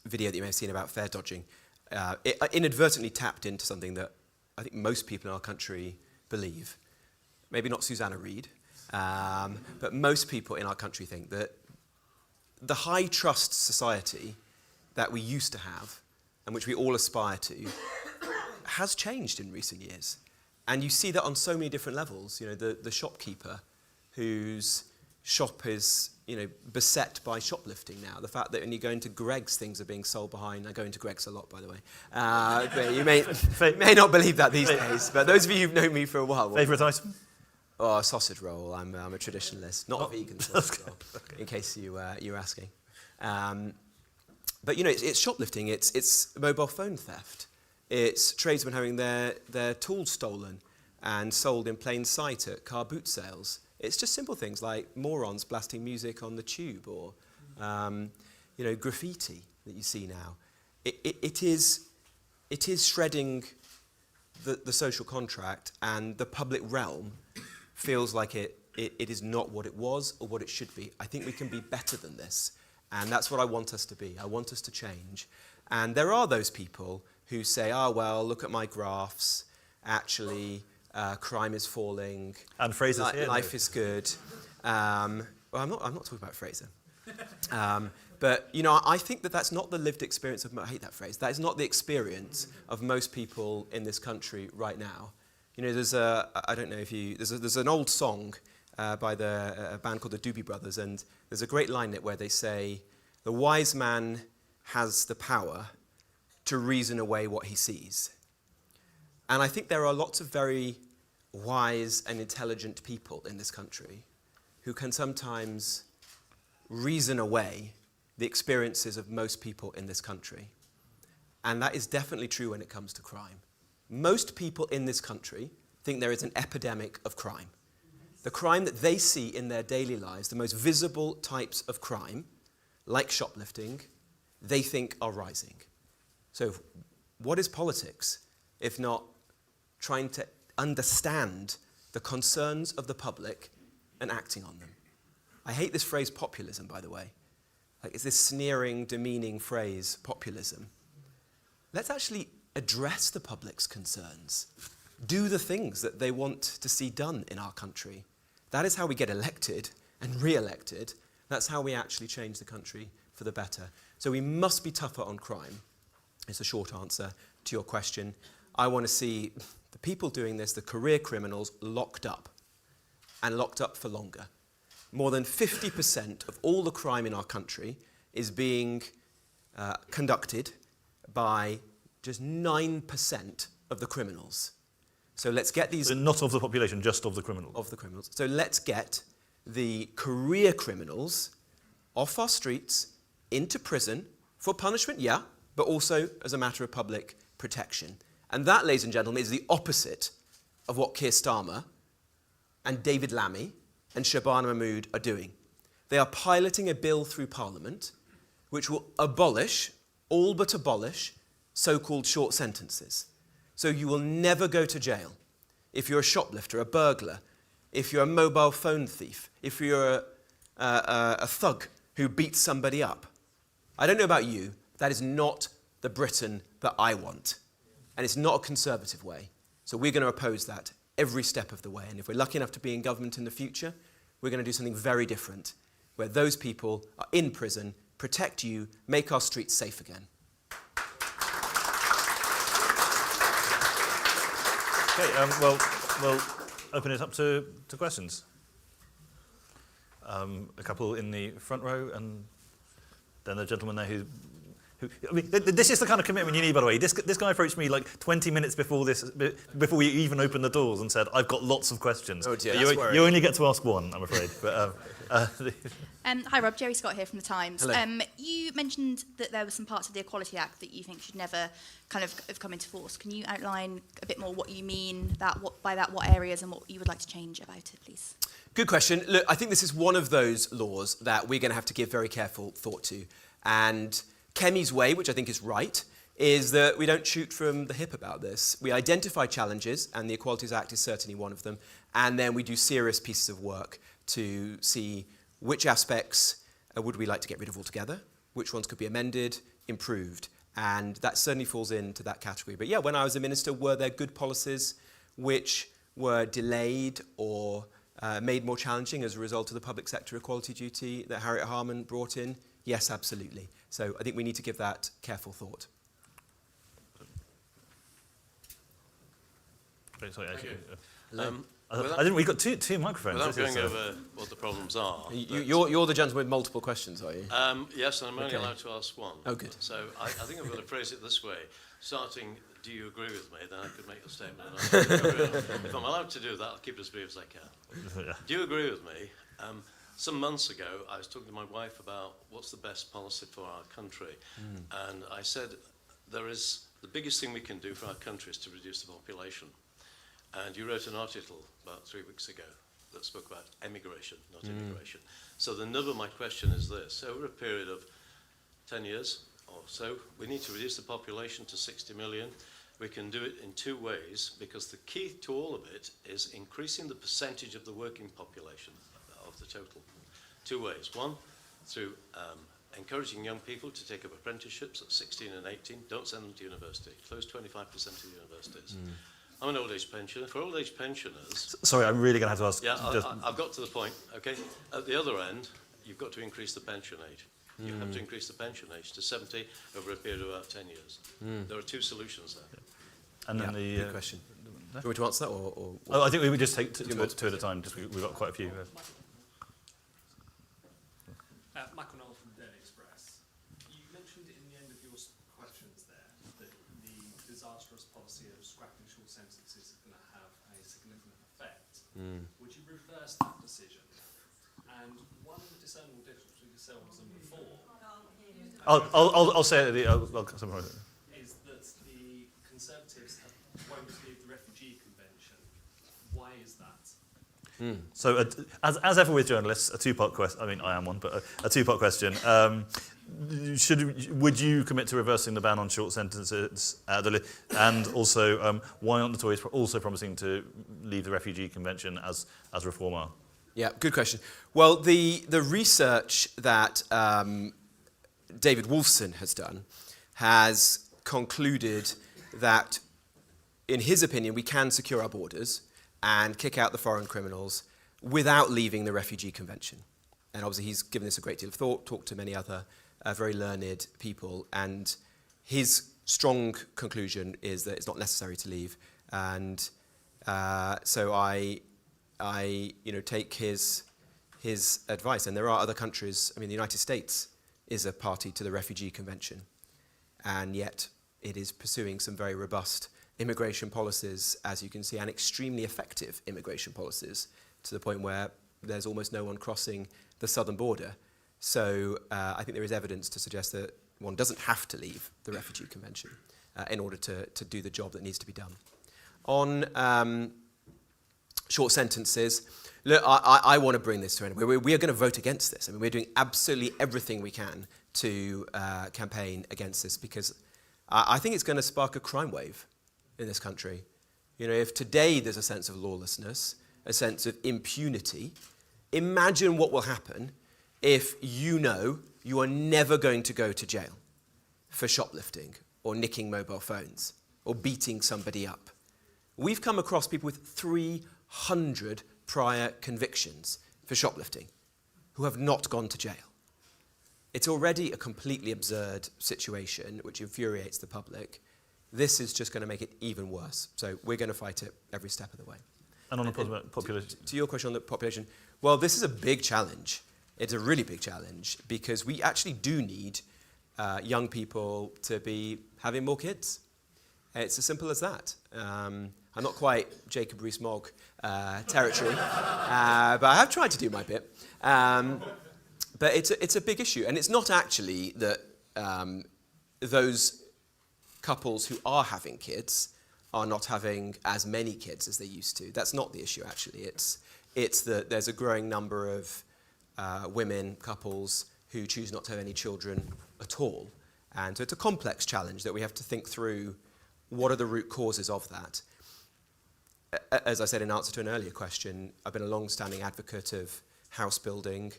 Speaker 2: video that you may have seen about fare dodging, it inadvertently tapped into something that I think most people in our country believe. Maybe not Susanna Reid, but most people in our country think that the high trust society that we used to have, and which we all aspire to, has changed in recent years. And you see that on so many different levels. The shopkeeper whose shop is beset by shoplifting now. The fact that when you go into Greggs, things are being sold behind. I go into Greggs a lot, by the way. But you may not believe that these days. But those of you who've known me for a while...
Speaker 1: Favourite item?
Speaker 2: Oh, a sausage roll. I'm a traditionalist, not a vegan sausage roll, in case you were asking. But it's shoplifting. It's mobile phone theft. It's tradesmen having their tools stolen and sold in plain sight at car boot sales. It's just simple things like morons blasting music on the tube, or graffiti that you see now. It is shredding the social contract, and the public realm feels like it is not what it was or what it should be. I think we can be better than this, and that's what I want us to be. I want us to change. And there are those people who say, well, look at my graphs, actually... crime is falling.
Speaker 1: And Fraser's here.
Speaker 2: Life is good. I'm not talking about Fraser. But I think that that's not the lived experience of. I hate that phrase. That is not the experience of most people in this country right now. There's I don't know if you. There's an old song by a band called the Doobie Brothers, and there's a great line in it where they say, "The wise man has the power to reason away what he sees." And I think there are lots of very wise and intelligent people in this country who can sometimes reason away the experiences of most people in this country. And that is definitely true when it comes to crime. Most people in this country think there is an epidemic of crime. The crime that they see in their daily lives, the most visible types of crime, like shoplifting, they think are rising. So what is politics if not trying to understand the concerns of the public and acting on them? I hate this phrase populism, by the way. It's this sneering, demeaning phrase, populism. Let's actually address the public's concerns. Do the things that they want to see done in our country. That is how we get elected and re-elected. That's how we actually change the country for the better. So we must be tougher on crime. It's a short answer to your question. I want to see the people doing this, the career criminals, locked up, and locked up for longer. More than 50% of all the crime in our country is being conducted by just 9% of the criminals. So let's get these...
Speaker 1: So not of the population, just of the criminals.
Speaker 2: Of the criminals. So let's get the career criminals off our streets, into prison, for punishment, yeah, but also as a matter of public protection. And that, ladies and gentlemen, is the opposite of what Keir Starmer and David Lammy and Shabana Mahmood are doing. They are piloting a bill through Parliament which will abolish, all but abolish, so-called short sentences. So you will never go to jail if you're a shoplifter, a burglar, if you're a mobile phone thief, if you're a thug who beats somebody up. I don't know about you, that is not the Britain that I want. And it's not a conservative way. So we're going to oppose that every step of the way. And if we're lucky enough to be in government in the future, we're going to do something very different, where those people are in prison, protect you, make our streets safe again.
Speaker 1: Okay, well, we'll open it up to questions. A couple in the front row, and then the gentleman there who I mean, this is the kind of commitment you need, by the way. This guy approached me like 20 minutes before we even opened the doors and said, I've got lots of questions.
Speaker 2: Oh dear,
Speaker 1: you only get to ask one, I'm afraid. But,
Speaker 3: hi Rob, Jerry Scott here from The Times.
Speaker 2: Hello.
Speaker 3: You mentioned that there were some parts of the Equality Act that you think should never kind of have come into force. Can you outline a bit more what you mean by that, what areas and what you would like to change about it, please?
Speaker 2: Good question. Look, I think this is one of those laws that we're going to have to give very careful thought to. And Kemi's way, which I think is right, is that we don't shoot from the hip about this. We identify challenges, and the Equalities Act is certainly one of them, and then we do serious pieces of work to see which aspects would we like to get rid of altogether, which ones could be amended, improved, and that certainly falls into that category. But yeah, when I was a minister, were there good policies which were delayed or made more challenging as a result of the public sector equality duty that Harriet Harman brought in? Yes, absolutely. So I think we need to give that careful thought.
Speaker 1: Sorry, actually, we've got two microphones.
Speaker 4: Without going over what the problems are.
Speaker 2: You're the gentleman with multiple questions, are you?
Speaker 4: Yes, and I'm only allowed to ask one.
Speaker 2: Oh, good.
Speaker 4: So I think I'm going to phrase it this way. Starting, do you agree with me? Then I could make a statement. If I'm allowed to do that, I'll keep it as brief as I can.
Speaker 1: Yeah.
Speaker 4: Do you agree with me? Some months ago, I was talking to my wife about what's the best policy for our country. And I said, the biggest thing we can do for our country is to reduce the population. And you wrote an article about 3 weeks ago that spoke about emigration, not immigration. So the nub of my question is this. Over a period of 10 years or so, we need to reduce the population to 60 million. We can do it in two ways, because the key to all of it is increasing the percentage of the working population of the total. Two ways. One, through encouraging young people to take up apprenticeships at 16 and 18. Don't send them to university. Close 25% of universities. I'm an old age pensioner. For old age pensioners...
Speaker 1: Sorry, I'm really going to have to ask...
Speaker 4: Yeah, I've got to the point, okay? At the other end, you've got to increase the pension age. You have to increase the pension age to 70 over a period of about 10 years. There are two solutions there.
Speaker 1: And then
Speaker 2: good question. Do you want me to answer that? Or
Speaker 1: I think we would just take two at a time. Just we've got quite a few.
Speaker 5: Michael Knoll from the Daily Express. You mentioned in the end of your questions there that the disastrous policy of scrapping short sentences is going to have a significant effect. Would you reverse that decision? And one discernible difference between yourselves and before
Speaker 1: I'll say it.
Speaker 5: is that the Conservatives won't leave the Refugee Convention. Why is that?
Speaker 1: So, as ever with journalists, a two-part question. I mean, I am one, but a two-part question. Would you commit to reversing the ban on short sentences? And also, why aren't the Tories also promising to leave the Refugee Convention as reformer?
Speaker 2: Yeah, good question. Well, the research that David Wolfson has done has concluded that, in his opinion, we can secure our borders and kick out the foreign criminals without leaving the Refugee Convention. And obviously he's given this a great deal of thought, talked to many other very learned people, and his strong conclusion is that it's not necessary to leave. And so I take his advice. And there are other countries. I mean, the United States is a party to the Refugee Convention, and yet it is pursuing some very robust immigration policies, as you can see, and extremely effective immigration policies, to the point where there's almost no one crossing the southern border. So I think there is evidence to suggest that one doesn't have to leave the Refugee Convention in order to do the job that needs to be done. On short sentences. Look, I want to bring this to an end. We are going to vote against this. I mean, we're doing absolutely everything we can to campaign against this, because I think it's going to spark a crime wave in this country. You know, if today there's a sense of lawlessness, a sense of impunity, imagine what will happen if you know you are never going to go to jail for shoplifting or nicking mobile phones or beating somebody up. We've come across people with 300 prior convictions for shoplifting who have not gone to jail. It's already a completely absurd situation which infuriates the public. This is just going to make it even worse. So we're going to fight it every step of the way.
Speaker 1: And on the population?
Speaker 2: To your question on the population, well, this is a big challenge. It's a really big challenge, because we actually do need young people to be having more kids. It's as simple as that. I'm not quite Jacob Rees-Mogg territory, but I have tried to do my bit. But it's a big issue, and it's not actually that those couples who are having kids are not having as many kids as they used to. That's not the issue, actually. It's that there's a growing number of women, couples, who choose not to have any children at all. And so it's a complex challenge that we have to think through. What are the root causes of that? As I said in answer to an earlier question, I've been a long-standing advocate of house building.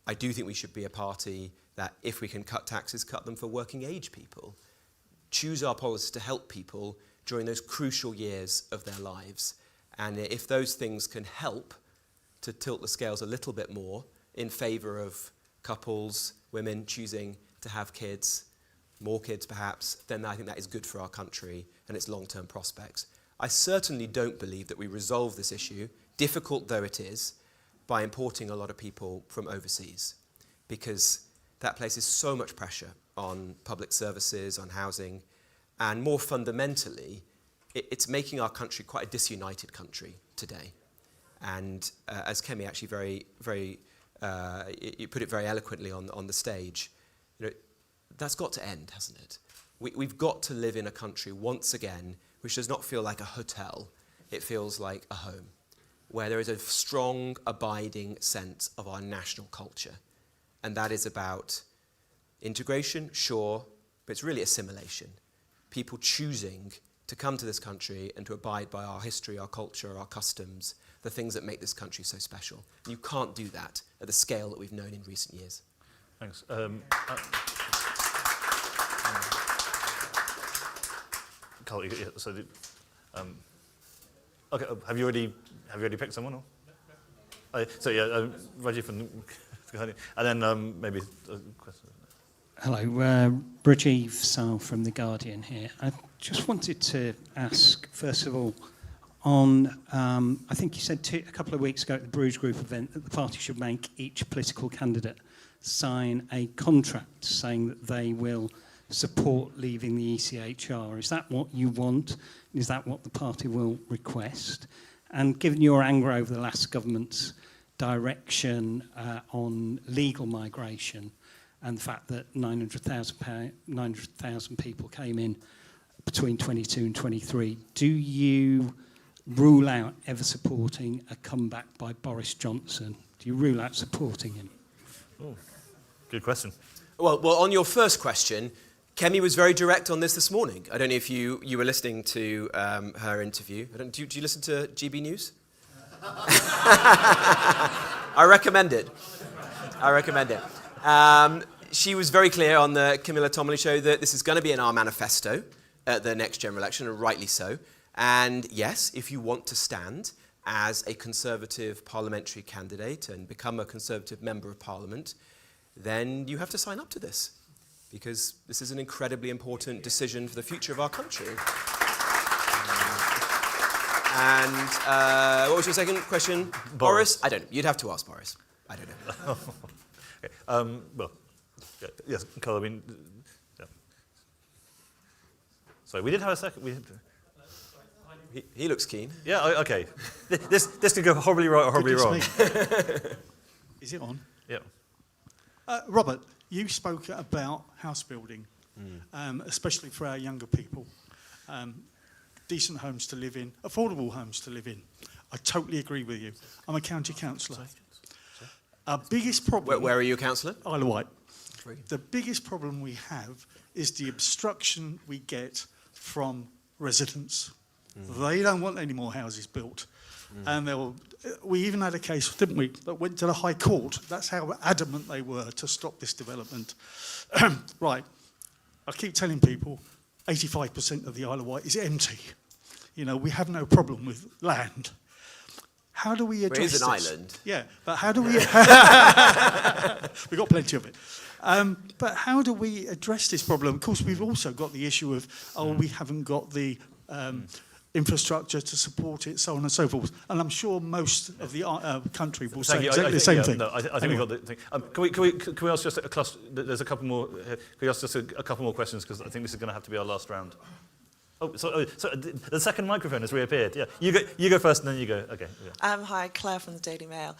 Speaker 2: I do think we should be a party that, if we can cut taxes, cut them for working age people. Choose our policies to help people during those crucial years of their lives. And if those things can help to tilt the scales a little bit more in favour of couples, women choosing to have kids, more kids perhaps, then I think that is good for our country and its long-term prospects. I certainly don't believe that we resolve this issue, difficult though it is, by importing a lot of people from overseas, because that places so much pressure on public services, on housing, and more fundamentally, it's making our country quite a disunited country today. And as Kemi actually you put it very eloquently on the stage, you know, that's got to end, hasn't it? We've got to live in a country once again which does not feel like a hotel. It feels like a home, where there is a strong, abiding sense of our national culture. And that is about integration, sure, but it's really assimilation. People choosing to come to this country and to abide by our history, our culture, our customs, the things that make this country so special. And you can't do that at the scale that we've known in recent years.
Speaker 1: Thanks. Carl, okay, have you already picked someone? Or? So yeah, Reggie from, and then maybe a question.
Speaker 6: Hello, Rajiv Sal from The Guardian here. I just wanted to ask, first of all, on, I think you said a couple of weeks ago at the Bruges Group event that the party should make each political candidate sign a contract saying that they will support leaving the ECHR. Is that what you want? Is that what the party will request? And given your anger over the last government's direction on legal migration and the fact that 900,000 people came in between 22 and 23, do you rule out ever supporting a comeback by Boris Johnson? Do you rule out supporting him?
Speaker 1: Oh, good question.
Speaker 2: Well, on your first question, Kemi was very direct on this morning. I don't know if you were listening to her interview. Do you listen to GB News? I recommend it. She was very clear on the Camilla Tominey show that this is going to be in our manifesto at the next general election, and rightly so. And yes, if you want to stand as a Conservative parliamentary candidate and become a Conservative member of Parliament, then you have to sign up to this, because this is an incredibly important decision for the future of our country. What was your second question? Boris? I don't know. You'd have to ask Boris. I don't know.
Speaker 1: Okay. Well, yes, Carl, I mean, yeah. Sorry, we did have a second.
Speaker 2: He looks keen.
Speaker 1: Yeah, okay. This could go horribly right or horribly wrong.
Speaker 7: Is it on?
Speaker 1: Yeah.
Speaker 7: Robert, you spoke about house building, especially for our younger people. Decent homes to live in, affordable homes to live in. I totally agree with you. I'm a county councillor. Our biggest problem...
Speaker 2: Where are you a councillor?
Speaker 7: Isle of Wight. The biggest problem we have is the obstruction we get from residents. They don't want any more houses built. And we even had a case, didn't we, that went to the High Court. That's how adamant they were to stop this development. Right, I keep telling people 85% of the Isle of Wight is empty. You know, we have no problem with land. How do we address this?
Speaker 2: It is an island.
Speaker 7: Yeah, but how do we... We've got plenty of it. But how do we address this problem? Of course, we've also got the issue of, we haven't got the infrastructure to support it, so on and so forth. And I'm sure most of the country will say exactly the same thing.
Speaker 1: No, I think we've got the thing. Can we ask just a cluster? There's a couple more. Can we ask just a couple more questions, because I think this is going to have to be our last round. So the second microphone has reappeared. Yeah, you go first, and then you go. Okay. Yeah.
Speaker 8: Hi, Claire from the Daily Mail.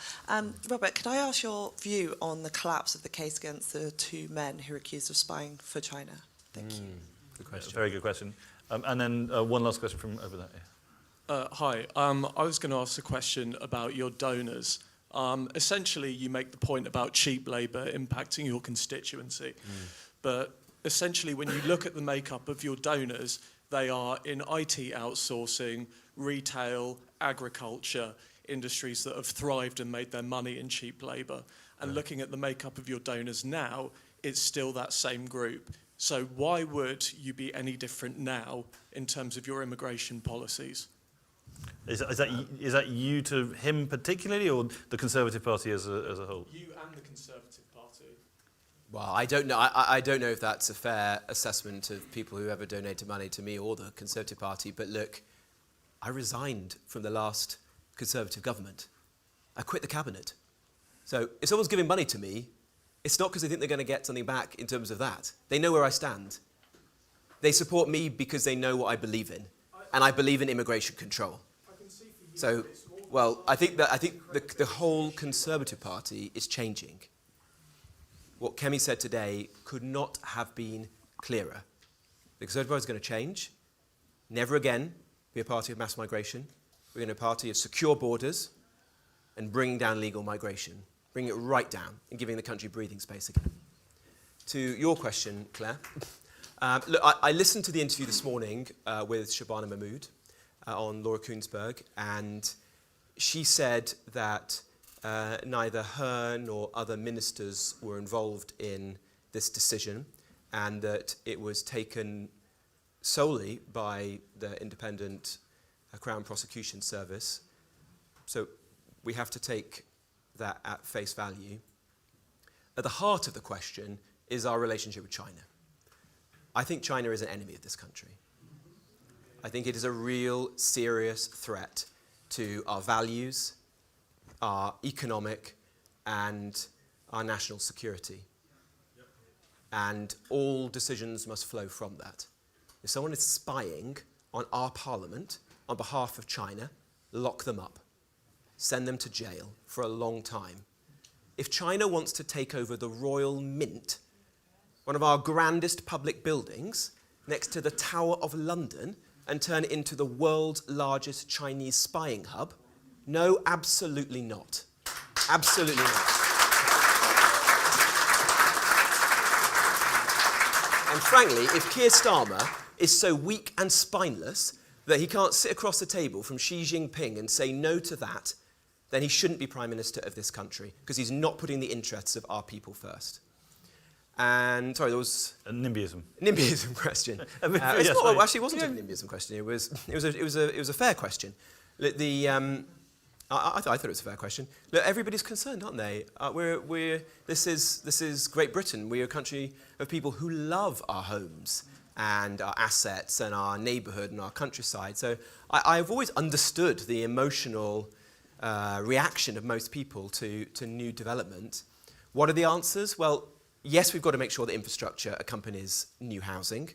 Speaker 8: Robert, could I ask your view on the collapse of the case against the two men who are accused of spying for China? Thank you.
Speaker 2: Good question.
Speaker 1: Very good question. And then one last question from over there. Yeah.
Speaker 5: Hi, I was going to ask a question about your donors. Essentially, you make the point about cheap labour impacting your constituency. But essentially, when you look at the makeup of your donors, they are in IT outsourcing, retail, agriculture, industries that have thrived and made their money in cheap labour. And looking at the makeup of your donors now, it's still that same group. So why would you be any different now in terms of your immigration policies?
Speaker 1: Is that you to him particularly, or the Conservative Party as a whole?
Speaker 5: You and the Conservative Party.
Speaker 2: Well, I don't know. I don't know if that's a fair assessment of people who ever donated money to me or the Conservative Party. But look, I resigned from the last Conservative government. I quit the cabinet. So if someone's giving money to me, it's not because they think they're going to get something back in terms of that. They know where I stand. They support me because they know what I believe in, and I believe in immigration control. So, well, I think the whole Conservative Party is changing. What Kemi said today could not have been clearer. The Conservative Party is going to change. Never again be a party of mass migration. We're going to be a party of secure borders and bringing down legal migration. Bringing it right down and giving the country breathing space again. To your question, Claire, look, I listened to the interview this morning with Shabana Mahmood on Laura Kuenssberg, and she said that neither her nor other ministers were involved in this decision, and that it was taken solely by the independent Crown Prosecution Service. So we have to take that at face value. At the heart of the question is our relationship with China. I think China is an enemy of this country. I think it is a real serious threat to our values, our economic and our national security. And all decisions must flow from that. If someone is spying on our parliament on behalf of China, lock them up. Send them to jail for a long time. If China wants to take over the Royal Mint, one of our grandest public buildings, next to the Tower of London, and turn it into the world's largest Chinese spying hub, no, absolutely not. Absolutely not. And frankly, if Keir Starmer is so weak and spineless that he can't sit across the table from Xi Jinping and say no to that, then he shouldn't be Prime Minister of this country, because he's not putting the interests of our people first. And, sorry, there was...
Speaker 1: A NIMBYism.
Speaker 2: NIMBYism question. Actually, it wasn't a NIMBYism question. It was a fair question. Look, I thought it was a fair question. Look, everybody's concerned, aren't they? This is Great Britain. We're a country of people who love our homes and our assets and our neighbourhood and our countryside. So I've always understood the emotional reaction of most people to new development. What are the answers? Well, yes, we've got to make sure that infrastructure accompanies new housing.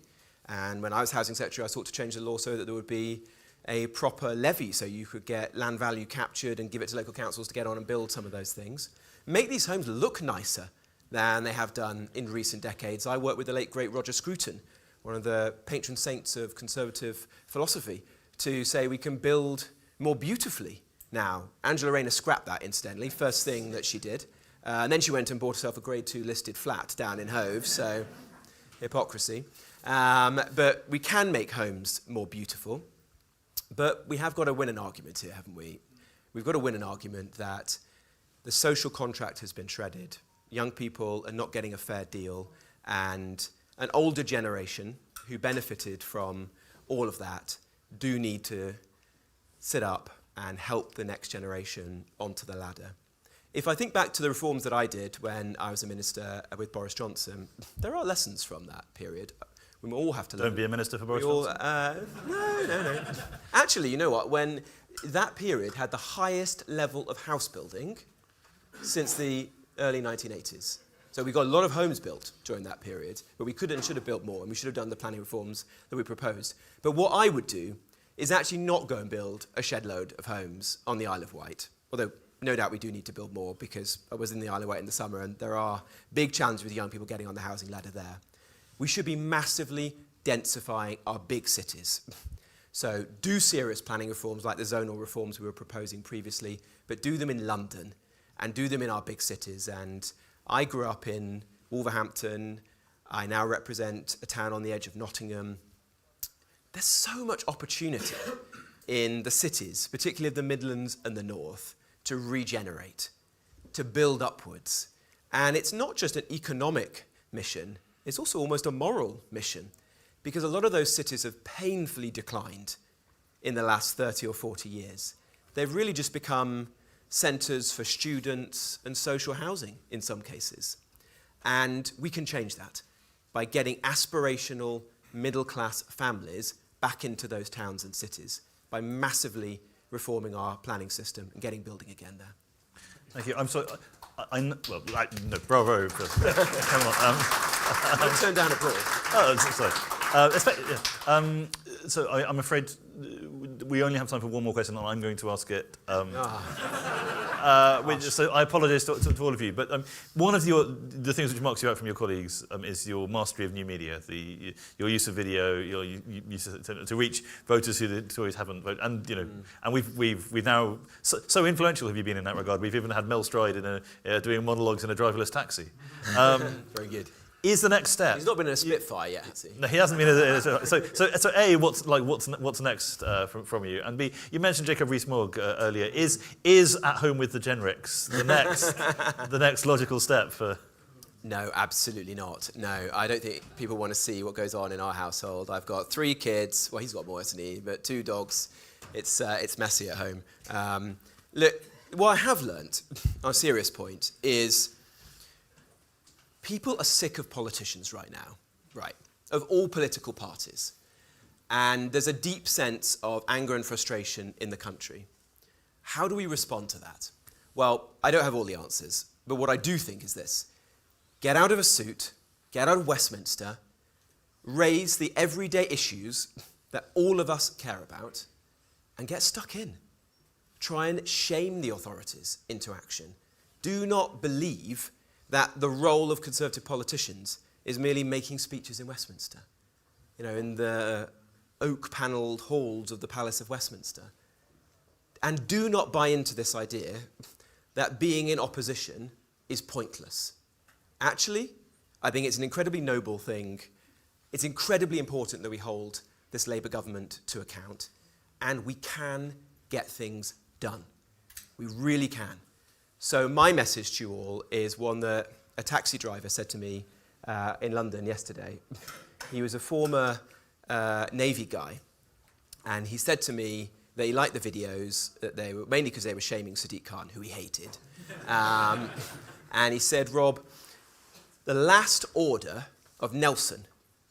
Speaker 2: And when I was Housing Secretary, I sought to change the law so that there would be a proper levy, so you could get land value captured and give it to local councils to get on and build some of those things. Make these homes look nicer than they have done in recent decades. I worked with the late, great Roger Scruton, one of the patron saints of conservative philosophy, to say we can build more beautifully, now. Angela Rayner scrapped that, incidentally, first thing that she did. And then she went and bought herself a grade 2 listed flat down in Hove, so hypocrisy. But we can make homes more beautiful. But we have got to win an argument here, haven't we? We've got to win an argument that the social contract has been shredded. Young people are not getting a fair deal, and an older generation who benefited from all of that do need to sit up and help the next generation onto the ladder. If I think back to the reforms that I did when I was a minister with Boris Johnson, there are lessons from that period. We all have to learn.
Speaker 1: Don't be a minister for Boris Johnson.
Speaker 2: No. Actually, you know what? When that period had the highest level of house building since the early 1980s. So we got a lot of homes built during that period, but we could and should have built more, and we should have done the planning reforms that we proposed. But what I would do is actually not go and build a shed load of homes on the Isle of Wight, although no doubt we do need to build more, because I was in the Isle of Wight in the summer and there are big challenges with young people getting on the housing ladder there. We should be massively densifying our big cities. So do serious planning reforms like the zonal reforms we were proposing previously, but do them in London and do them in our big cities. And I grew up in Wolverhampton. I now represent a town on the edge of Nottingham. There's so much opportunity in the cities, particularly of the Midlands and the North, to regenerate, to build upwards. And it's not just an economic mission, it's also almost a moral mission, because a lot of those cities have painfully declined in the last 30 or 40 years. They've really just become centres for students and social housing in some cases. And we can change that by getting aspirational middle-class families back into those towns and cities, by massively reforming our planning system and getting building again there.
Speaker 1: Thank you. I'm sorry. No, bravo. Come on.
Speaker 2: Don't turn down abroad.
Speaker 1: Oh, sorry. So I'm afraid we only have time for one more question, and I'm going to ask it. So I apologise to all of you, but one of the things which marks you out from your colleagues is your mastery of new media, your use of video, your use to reach voters who the Tories haven't voted, and and we've now so influential have you been in that regard. We've even had Mel Stride doing monologues in a driverless taxi.
Speaker 2: Very good.
Speaker 1: Is the next step?
Speaker 2: He's not been in a Spitfire yet, has he?
Speaker 1: No, he hasn't been. So A, what's next from you? And B, you mentioned Jacob Rees-Mogg earlier. Is At Home with the Jenricks the next logical step for?
Speaker 2: No, absolutely not. No, I don't think people want to see what goes on in our household. I've got 3 kids. Well, he's got more, hasn't he? But 2 dogs. It's messy at home. Look, what I have learnt, on a serious point, is people are sick of politicians right now, right, of all political parties. And there's a deep sense of anger and frustration in the country. How do we respond to that? Well, I don't have all the answers, but what I do think is this. Get out of a suit, get out of Westminster, raise the everyday issues that all of us care about, and get stuck in. Try and shame the authorities into action. Do not believe that the role of Conservative politicians is merely making speeches in Westminster, in the oak-panelled halls of the Palace of Westminster. And do not buy into this idea that being in opposition is pointless. Actually, I think it's an incredibly noble thing. It's incredibly important that we hold this Labour government to account, and we can get things done. We really can. So my message to you all is one that a taxi driver said to me in London yesterday. He was a former Navy guy, and he said to me that he liked the videos, that they were mainly because they were shaming Sadiq Khan, who he hated. And he said, Rob, the last order of Nelson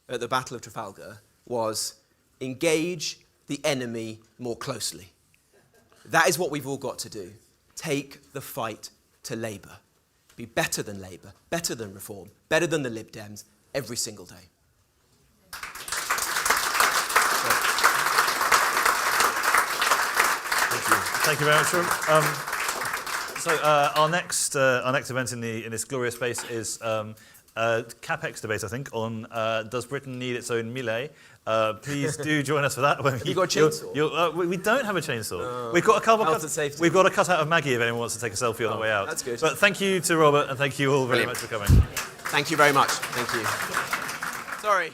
Speaker 2: at the Battle of Trafalgar was engage the enemy more closely. That is what we've all got to do. Take the fight to Labour. Be better than Labour, better than Reform, better than the Lib Dems every single day.
Speaker 1: Thank you very much, Rob. Our next event in this glorious space is CapEx debate, I think, on does Britain need its own Millet. Please do join us for that.
Speaker 2: Have you got a chainsaw?
Speaker 1: We don't have a chainsaw. We've got a couple.
Speaker 2: Health and safety.
Speaker 1: We've got a cutout of Maggie if anyone wants to take a selfie on the way out.
Speaker 2: That's good.
Speaker 1: But thank you to Robert, and thank you all very
Speaker 2: Brilliant.
Speaker 1: much for coming.
Speaker 2: Thank you very much. Thank you. Sorry.